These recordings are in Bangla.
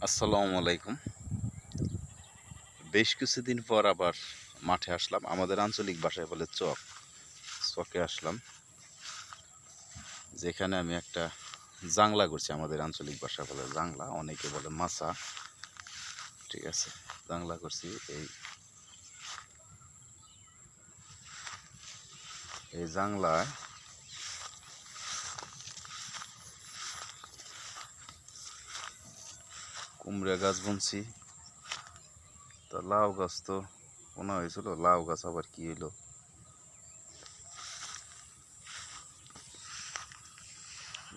আসসালামু আলাইকুম। বেশ কিছুদিন পর আবার মাঠে আসলাম। আমাদের আঞ্চলিক ভাষায় বলে চকে আসলাম। যেখানে আমি একটা জাংলা করছি, আমাদের আঞ্চলিক ভাষায় বলে জাংলা, অনেকে বলে মাছা। ঠিক আছে, জাংলা করছি। এই জাংলায় কুমড়া গাছ বুনছি। তো লাউ গাছ তো বোনা হয়েছিল, লাউ গাছ আবার কি হইলো,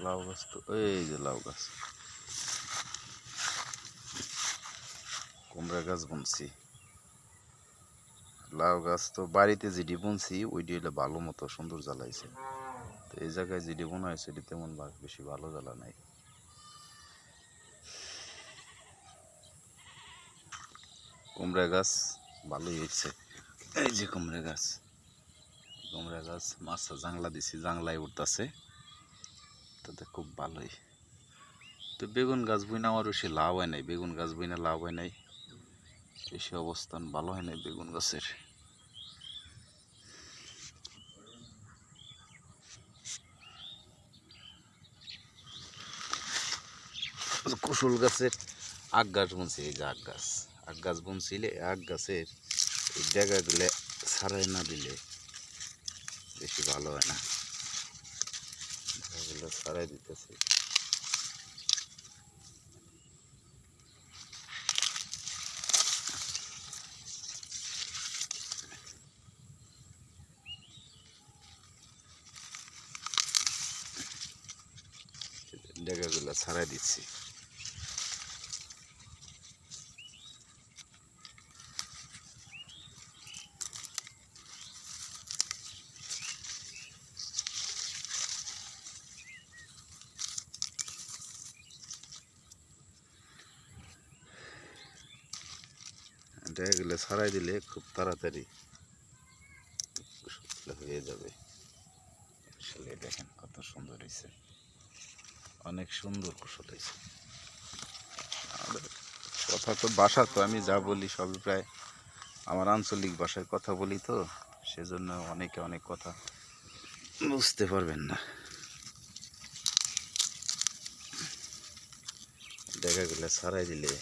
লাউ গাছ তো এই যে লাউ গাছ, কুমড়া গাছ বুনছি। লাউ গাছ তো বাড়িতে যেটি বুনছি ওইটি হলে ভালো মতো সুন্দর জ্বালাইছে। তো এই জায়গায় যেটি বোনা হয়েছে এটি তেমন বেশি ভালো জ্বালা নাই। কুমড়া গাছ ভালোই হয়েছে। এই যে কুমড়া গাছ মাছটা জাংলা দিছি, জাংলায় উঠতেছে, তাতে খুব ভালোই। তো বেগুন গাছ বইনা আমার বেশি লাভ হয় নাই, বেগুন গাছ বইনা লাভ হয় নাই, বেশি অবস্থান ভালো হয় নাই বেগুন গাছের। কুশুল গাছের আগ গাছ বুনছি, এই যে আগ গাছ বুনছিলে, আগ গাছের এই ডেগাগুলো ছাড়াই না দিলে বেশি ভালো হয় না। ডেগাগুলো ছাড়াই দিতেছি। ডেগাগুলো ছাড়াই দিচ্ছি। ডেগাগুলো ছাড়াই দিলে খুব তাড়াতাড়ি হয়ে যাবে। আসলে দেখেন কত সুন্দর হয়েছে, অনেক সুন্দর কুশল হয়েছে। আমাদের কথা তো ভাষা তো আমি যা বলি সবই প্রায় আমার আঞ্চলিক ভাষায় কথা বলি, তো সেজন্য অনেকে অনেক কথা বুঝতে পারবেন না। ডেগাগুলো ছাড়াই দিলে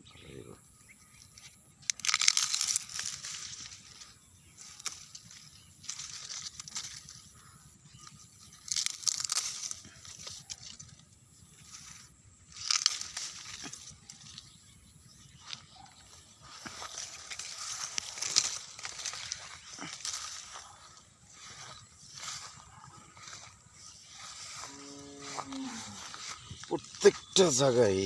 ভালো হইব। প্রত্যেকটা জায়গায়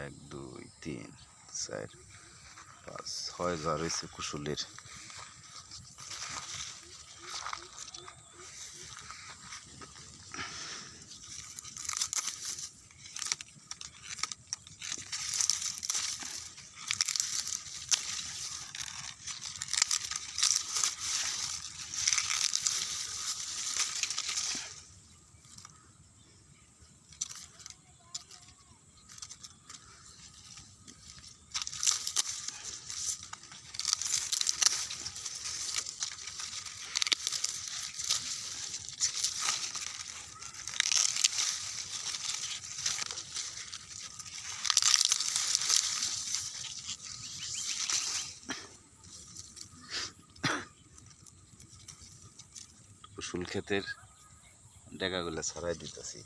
এক দুই তিন চার পাঁচ ছয় হাজার হয়েছে কুশলের। কুশল ক্ষেতের ডেগাগুলো ছাড়াই দিতেছি।